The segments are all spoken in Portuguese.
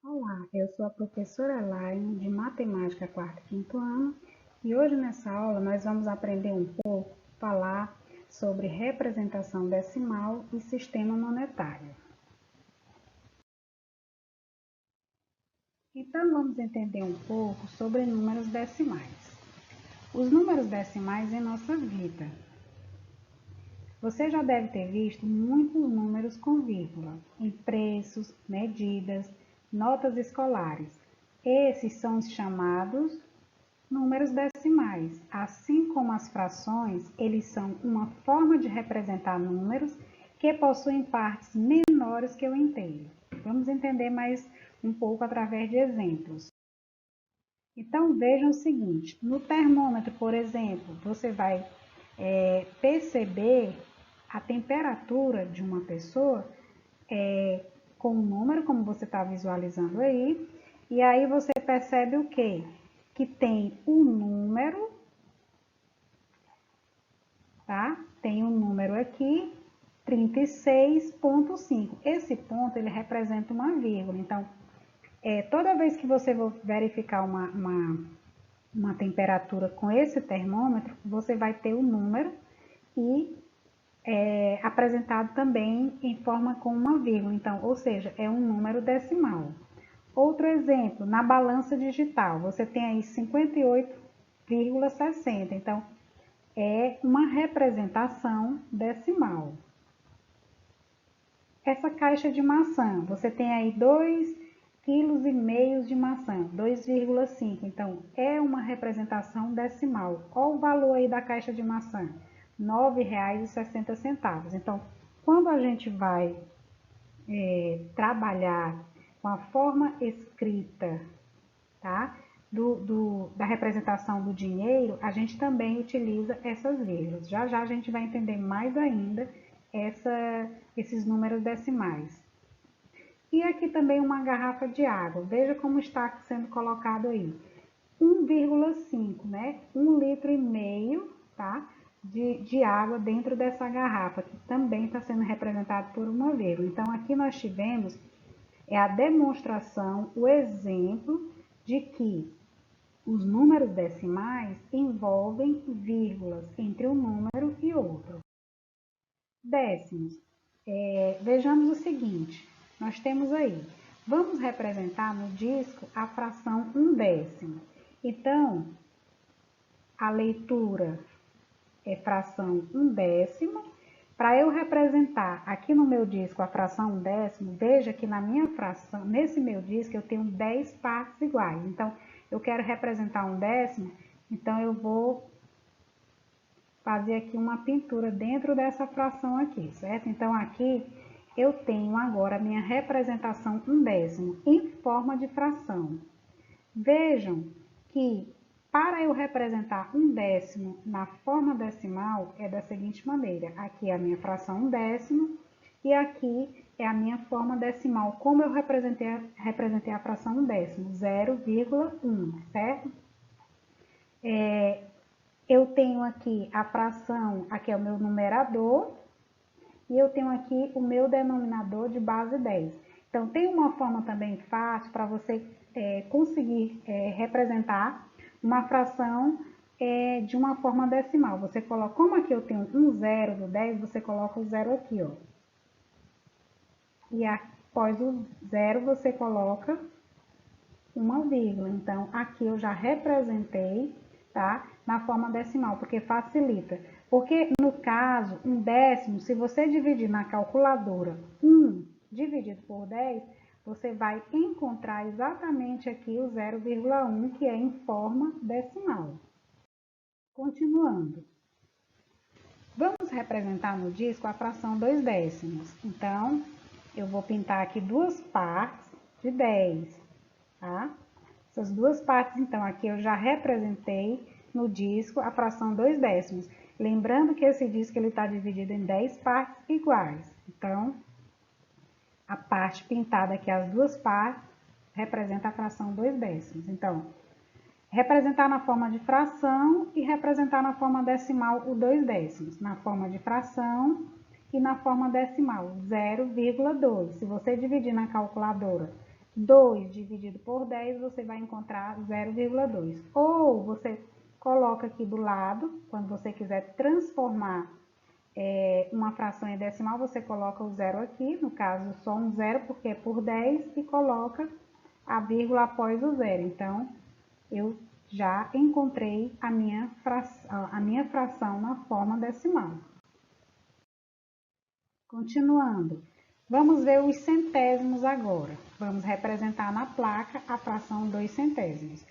Olá, eu sou a professora Elaine, de Matemática 4º e 5º ano, e hoje nessa aula nós vamos aprender um pouco, falar sobre representação decimal e sistema monetário. Então vamos entender um pouco sobre números decimais. Os números decimais em nossa vida. Você já deve ter visto muitos números com vírgula, em preços, medidas, notas escolares. Esses são os chamados números decimais. Assim como as frações, eles são uma forma de representar números que possuem partes menores que o inteiro. Vamos entender mais um pouco através de exemplos. Então, vejam o seguinte, no termômetro, por exemplo, você vai perceber a temperatura de uma pessoa com um número, como você está visualizando aí, e aí você percebe o quê? Que tem um número, tá? Tem um número aqui, 36,5. Esse ponto, ele representa uma vírgula. Então, toda vez que você for verificar uma temperatura com esse termômetro, você vai ter o número e apresentado também em forma com uma vírgula. Então, ou seja, é um número decimal. Outro exemplo, na balança digital, você tem aí 58,60. Então, é uma representação decimal. Essa caixa de maçã, você tem aí 2,5 kg de maçã, 2,5. Então, é uma representação decimal. Qual o valor aí da caixa de maçã? R$ 9,60. Então, quando a gente vai trabalhar com a forma escrita, tá? Da representação do dinheiro, a gente também utiliza essas vírgulas. Já já a gente vai entender mais ainda esses números decimais. E aqui também uma garrafa de água. Veja como está sendo colocado aí. 1,5, né? 1,5 litro, tá? De água dentro dessa garrafa, que também está sendo representado por uma vírgula. Então, aqui nós tivemos a demonstração, o exemplo de que os números decimais envolvem vírgulas entre um número e outro. Décimos. Vejamos o seguinte, nós temos aí, vamos representar no disco a fração 1/10. Então, a leitura é fração 1/10. Para eu representar aqui no meu disco a fração 1/10, veja que na minha fração, nesse meu disco eu tenho 10 partes iguais. Então, eu quero representar 1/10, então eu vou fazer aqui uma pintura dentro dessa fração aqui, certo? Então, aqui eu tenho agora a minha representação 1/10 em forma de fração. Vejam que para eu representar 1/10 na forma decimal é da seguinte maneira. Aqui é a minha fração 1/10 e aqui é a minha forma decimal. Como eu representei a fração 1/10? 0,1, certo? Eu tenho aqui a fração, aqui é o meu numerador, e eu tenho aqui o meu denominador de base 10. Então, tem uma forma também fácil para você conseguir representar uma fração de uma forma decimal. Você coloca, como aqui eu tenho um zero do 10, você coloca o zero aqui, ó. E após o zero, você coloca uma vírgula. Então, aqui eu já representei, tá? Na forma decimal, porque facilita. Porque, no caso, 1/10, se você dividir na calculadora 1 dividido por 10, você vai encontrar exatamente aqui o 0,1, que é em forma decimal. Continuando. Vamos representar no disco a fração 2/10. Então, eu vou pintar aqui duas partes de 10, tá? Essas duas partes, então, aqui eu já representei no disco a fração 2/10. Lembrando que esse disco está dividido em 10 partes iguais. Então, a parte pintada aqui, as duas partes, representa a fração 2/10. Então, representar na forma de fração e representar na forma decimal o 2/10. Na forma de fração e na forma decimal, 0,2. Se você dividir na calculadora 2 dividido por 10, você vai encontrar 0,2. Ou você coloca aqui do lado, quando você quiser transformar uma fração em decimal, você coloca o zero aqui, no caso só um zero porque é por 10, e coloca a vírgula após o zero. Então, eu já encontrei a minha fração na forma decimal. Continuando, vamos ver os centésimos agora. Vamos representar na placa a fração 2 centésimos.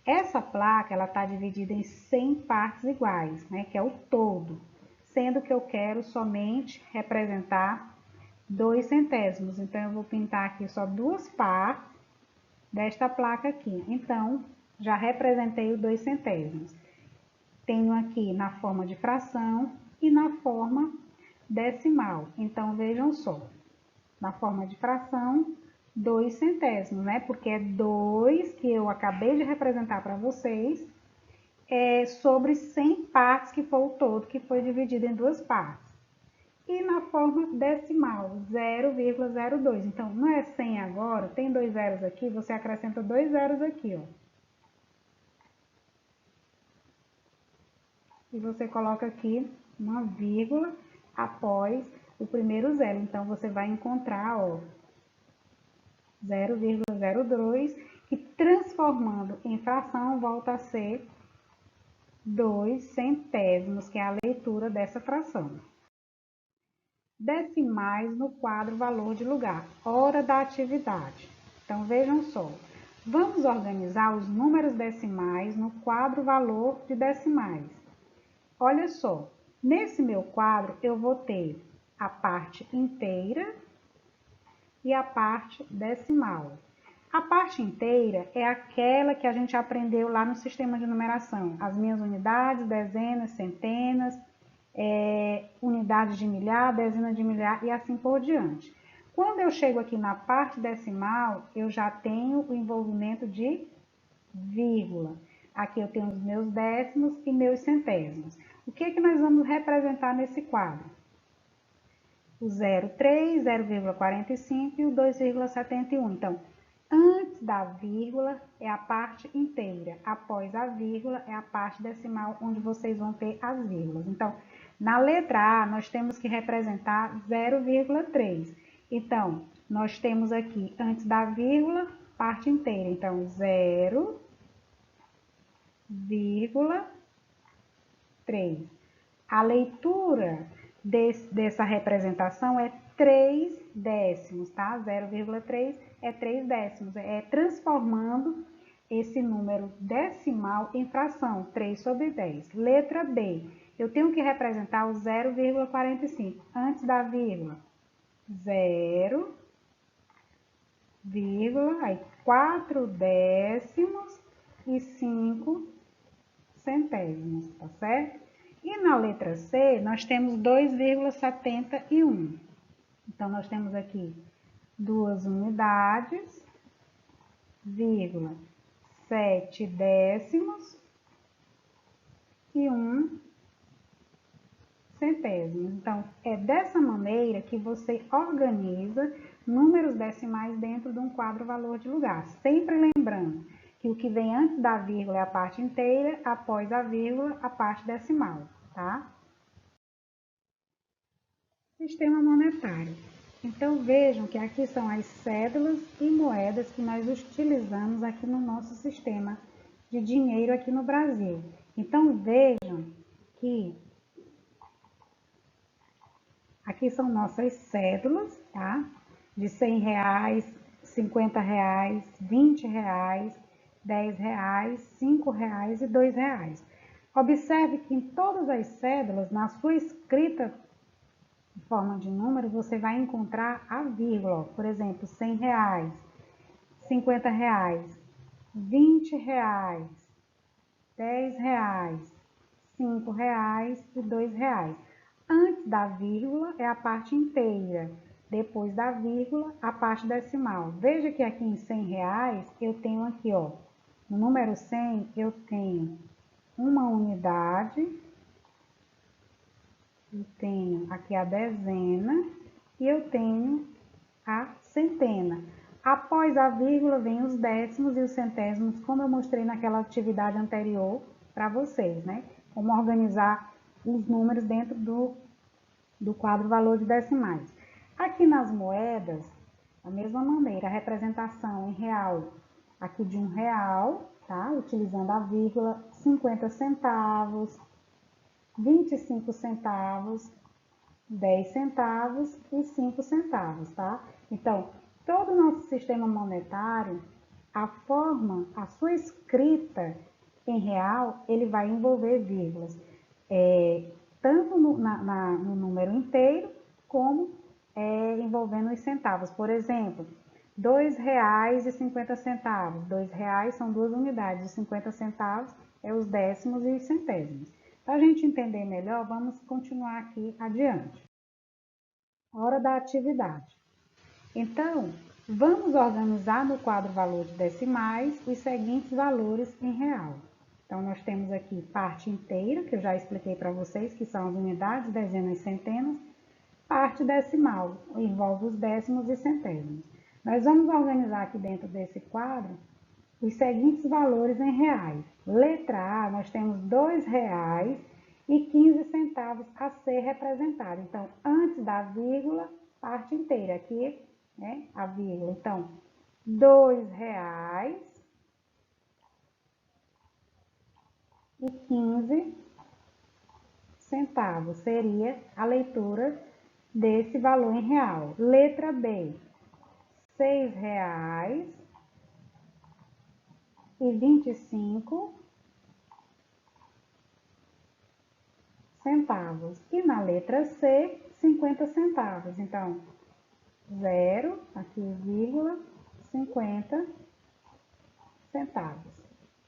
Essa placa está dividida em 100 partes iguais, né, que é o todo, sendo que eu quero somente representar 2 centésimos. Então, eu vou pintar aqui só duas partes desta placa aqui. Então, já representei o 2 centésimos. Tenho aqui na forma de fração e na forma decimal. Então, vejam só, na forma de fração, 2 centésimos, né? Porque é 2 que eu acabei de representar para vocês, sobre 100 partes, que foi o todo, que foi dividido em duas partes. E na forma decimal, 0,02. Então, não é 100 agora, tem dois zeros aqui, você acrescenta dois zeros aqui, ó. E você coloca aqui uma vírgula após o primeiro zero. Então, você vai encontrar, ó, 0,02, que transformando em fração volta a ser 2 centésimos, que é a leitura dessa fração. Decimais no quadro valor de lugar, hora da atividade. Então, vejam só, vamos organizar os números decimais no quadro valor de decimais. Olha só, nesse meu quadro eu vou ter a parte inteira e a parte decimal. A parte inteira é aquela que a gente aprendeu lá no sistema de numeração. As minhas unidades, dezenas, centenas, unidades de milhar, dezenas de milhar e assim por diante. Quando eu chego aqui na parte decimal, eu já tenho o envolvimento de vírgula. Aqui eu tenho os meus décimos e meus centésimos. O que é que nós vamos representar nesse quadro? O 0,3, 0,45 e o 2,71. Então, antes da vírgula é a parte inteira, após a vírgula é a parte decimal, onde vocês vão ter as vírgulas. Então, na letra A, nós temos que representar 0,3. Então, nós temos aqui, antes da vírgula, parte inteira. Então, 0,3. A leitura dessa representação é 3 décimos, tá? 0,3 é 3 décimos, é transformando esse número decimal em fração, 3 sobre 10. Letra B, eu tenho que representar o 0,45, antes da vírgula, 0, aí 4 décimos e 5 centésimos, tá certo? E na letra C, nós temos 2,71. Então, nós temos aqui 2 unidades, vírgula, 7 décimos e 1 centésimo. Então, é dessa maneira que você organiza números decimais dentro de um quadro valor de lugar. Sempre lembrando que o que vem antes da vírgula é a parte inteira, após a vírgula, a parte decimal, tá? Sistema monetário. Então, vejam que aqui são as cédulas e moedas que nós utilizamos aqui no nosso sistema de dinheiro aqui no Brasil. Então, vejam que aqui são nossas cédulas, tá? De R$100, R$50, R$20, R$10, R$5 e R$2. Observe que em todas as cédulas, na sua escrita em forma de número, você vai encontrar a vírgula. Por exemplo, R$100, R$50, R$20, R$10, R$5 e R$2. Antes da vírgula é a parte inteira, depois da vírgula a parte decimal. Veja que aqui em R$100 eu tenho aqui, ó, no número 100 eu tenho uma unidade, eu tenho aqui a dezena e eu tenho a centena. Após a vírgula, vem os décimos e os centésimos, como eu mostrei naquela atividade anterior para vocês, né? Como organizar os números dentro do quadro valor de decimais. Aqui nas moedas, da mesma maneira, a representação em real, aqui de R$1, tá? Utilizando a vírgula, 50 centavos, 25 centavos, 10 centavos e 5 centavos, tá? Então, todo o nosso sistema monetário, a sua escrita em real, ele vai envolver vírgulas, tanto no número inteiro, como envolvendo os centavos. Por exemplo, R$2,50. R$2 são 2 unidades, os 50 centavos é os décimos e os centésimos. Para a gente entender melhor, vamos continuar aqui adiante. Hora da atividade. Então, vamos organizar no quadro valor de decimais os seguintes valores em real. Então, nós temos aqui parte inteira, que eu já expliquei para vocês, que são as unidades, dezenas e centenas. Parte decimal, envolve os décimos e centésimos. Nós vamos organizar aqui dentro desse quadro os seguintes valores em reais. Letra A, nós temos R$2,15 a ser representado. Então, antes da vírgula, parte inteira. Aqui, né, a vírgula. Então, R$2,15 seria a leitura desse valor em real. Letra B, R$6,25. E na letra C, 50 centavos. Então, 0, aqui vírgula, 50 centavos.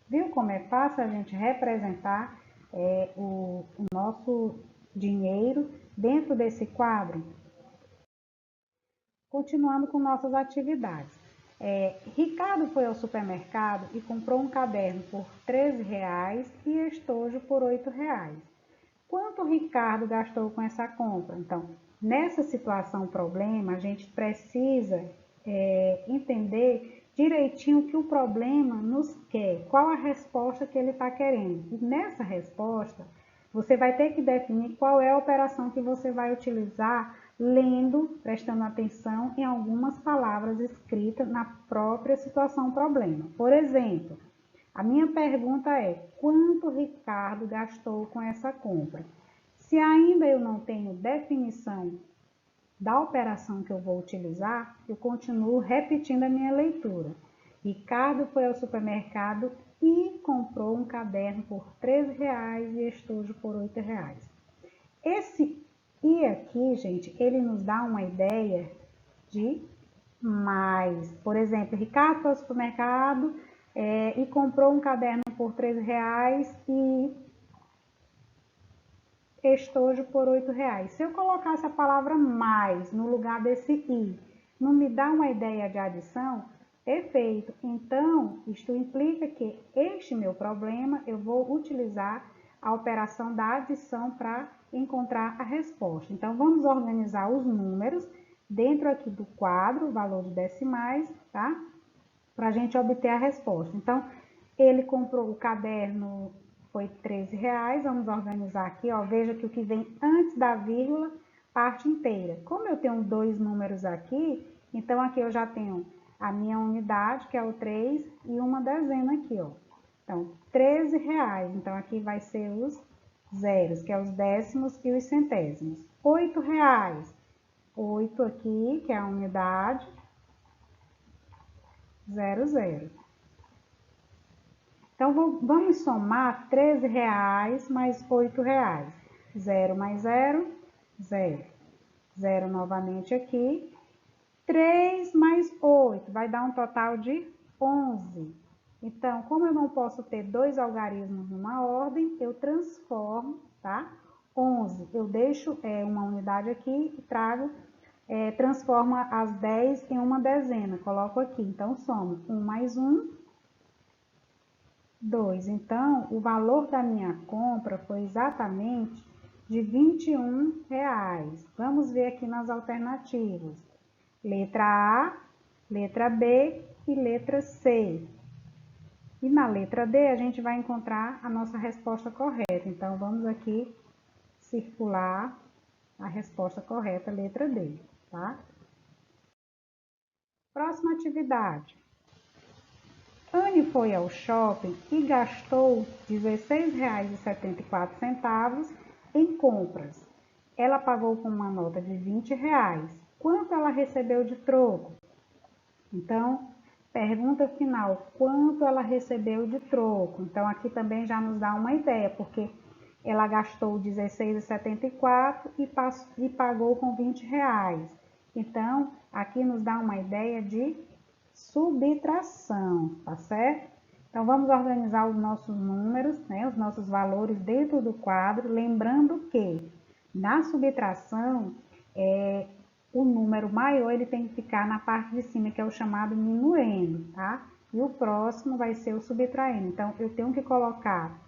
Viu como é fácil a gente representar o nosso dinheiro dentro desse quadro? Continuando com nossas atividades. Ricardo foi ao supermercado e comprou um caderno por R$13 e estojo por R$8. Quanto Ricardo gastou com essa compra? Então, nessa situação problema, a gente precisa entender direitinho o que o problema nos quer, qual a resposta que ele está querendo. E nessa resposta, você vai ter que definir qual é a operação que você vai utilizar, lendo, prestando atenção em algumas palavras escritas na própria situação problema. Por exemplo, a minha pergunta é: quanto Ricardo gastou com essa compra? Se ainda eu não tenho definição da operação que eu vou utilizar, eu continuo repetindo a minha leitura. Ricardo foi ao supermercado e comprou um caderno por R$13 e estojo por R$8. Esse "e" aqui, gente, ele nos dá uma ideia de mais. Por exemplo, Ricardo foi ao supermercado e comprou um caderno por R$13 e estojo por R$8. Se eu colocasse a palavra mais no lugar desse "e", não me dá uma ideia de adição? Perfeito. Então, isto implica que este meu problema, eu vou utilizar a operação da adição para encontrar a resposta. Então, vamos organizar os números dentro aqui do quadro, valor de decimais, tá? Para a gente obter a resposta. Então, ele comprou o caderno, foi R$13. Vamos organizar aqui, ó. Veja que o que vem antes da vírgula, parte inteira. Como eu tenho dois números aqui, então aqui eu já tenho a minha unidade, que é o 3, e uma dezena aqui, ó. Então, R$13. Então, aqui vai ser os zeros, que é os décimos e os centésimos. R$8. 8 aqui, que é a unidade, 00. Então, vamos somar R$13 mais R$8. 0 mais 0, 0. 0 novamente aqui. 3 mais 8 vai dar um total de 11. Então, como eu não posso ter dois algarismos numa ordem, eu transformo, tá? 11, eu deixo uma unidade aqui e trago, transformo as 10 em uma dezena, coloco aqui. Então, somo 1 mais 1, 2. Então, o valor da minha compra foi exatamente de R$21. Vamos ver aqui nas alternativas. Letra A, letra B e letra C. E na letra D a gente vai encontrar a nossa resposta correta. Então, vamos aqui circular a resposta correta, letra D, tá? Próxima atividade. Anne foi ao shopping e gastou R$ 16,74 em compras. Ela pagou com uma nota de R$ 20. Quanto ela recebeu de troco? Então, pergunta final, quanto ela recebeu de troco? Então, aqui também já nos dá uma ideia, porque ela gastou R$ 16,74 e pagou com R$ 20. Então, aqui nos dá uma ideia de subtração, tá certo? Então, vamos organizar os nossos números, né, os nossos valores dentro do quadro, lembrando que na subtração, o número maior ele tem que ficar na parte de cima, que é o chamado minuendo, tá? E o próximo vai ser o subtraindo. Então, eu tenho que colocar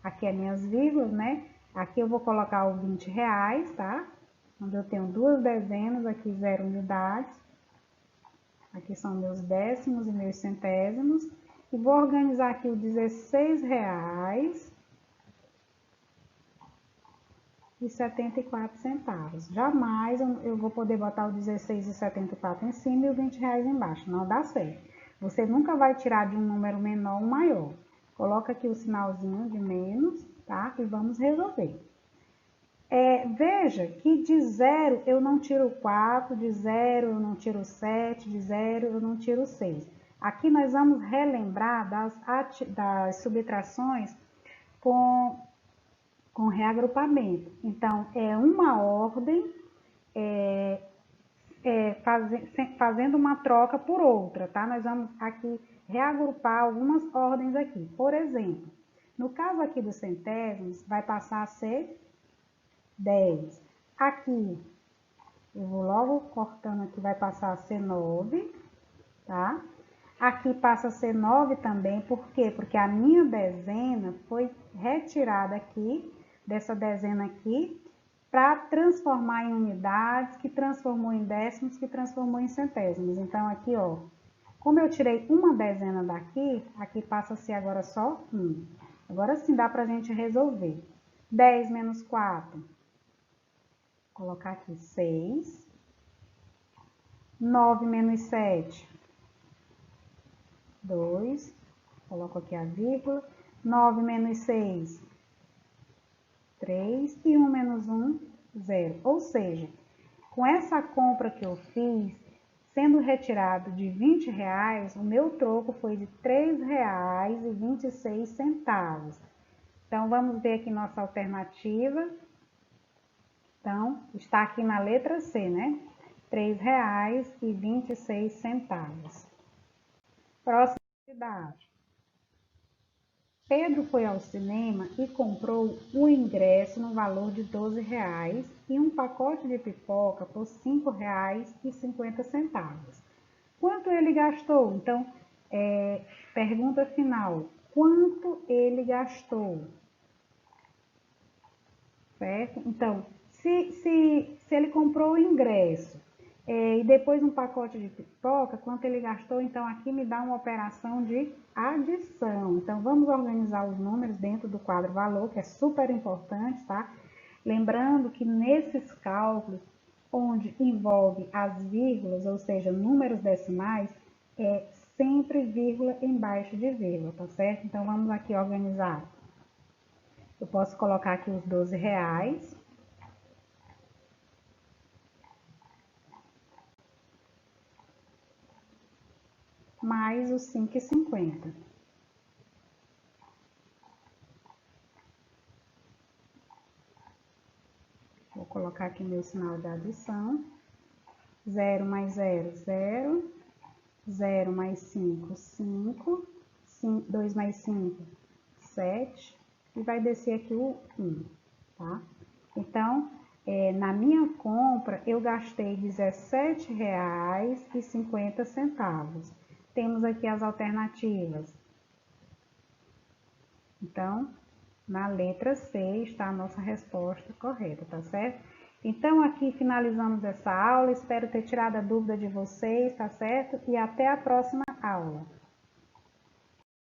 aqui as minhas vírgulas, né? Aqui eu vou colocar o R$ 20, tá? Onde eu tenho duas dezenas, aqui 0 unidades. Aqui são meus décimos e meus centésimos. E vou organizar aqui o R$ 16,74. Jamais eu vou poder botar o R$16,74 em cima e o R$ 20 embaixo. Não dá certo. Você nunca vai tirar de um número menor um maior. Coloca aqui o sinalzinho de menos, tá? E vamos resolver. Veja que de 0 eu não tiro 4, de 0 eu não tiro 7, de 0 eu não tiro 6. Aqui nós vamos relembrar das subtrações com reagrupamento. Então, é uma ordem fazendo uma troca por outra, tá? Nós vamos aqui reagrupar algumas ordens aqui. Por exemplo, no caso aqui dos centésimos, vai passar a ser 10. Aqui, eu vou logo cortando aqui, vai passar a ser 9, tá? Aqui passa a ser 9 também, por quê? Porque a minha dezena foi retirada aqui, dessa dezena aqui, para transformar em unidades, que transformou em décimos, que transformou em centésimos. Então, aqui, ó, como eu tirei uma dezena daqui, aqui passa a ser agora só 1. Agora sim dá para a gente resolver. 10 menos 4. Vou colocar aqui 6. 9 menos 7. 2. Coloco aqui a vírgula. 9 menos 6. 3. E 1 menos 1, 0. Ou seja, com essa compra que eu fiz, sendo retirado de R$ 20, o meu troco foi de R$ 3,26. Então, vamos ver aqui nossa alternativa. Então, está aqui na letra C, né? R$ 3,26. Próxima atividade. Pedro foi ao cinema e comprou um ingresso no valor de R$ 12 e um pacote de pipoca por R$ 5,50. Quanto ele gastou? Então, pergunta final. Quanto ele gastou? Certo? Então, se ele comprou o ingresso e depois um pacote de pipoca, quanto ele gastou? Então, aqui me dá uma operação de adição. Então, vamos organizar os números dentro do quadro valor, que é super importante, tá? Lembrando que nesses cálculos, onde envolve as vírgulas, ou seja, números decimais, é sempre vírgula embaixo de vírgula, tá certo? Então, vamos aqui organizar. Eu posso colocar aqui os R$ 12. Mais os 5,50. Vou colocar aqui meu sinal de adição. 0 mais 0, 0. 0 mais 5, 5. 2 mais 5, 7. E vai descer aqui o 1, tá? Então, na minha compra, eu gastei R$ 17,50. Temos aqui as alternativas. Então, na letra C está a nossa resposta correta, tá certo? Então, aqui finalizamos essa aula, espero ter tirado a dúvida de vocês, tá certo? E até a próxima aula.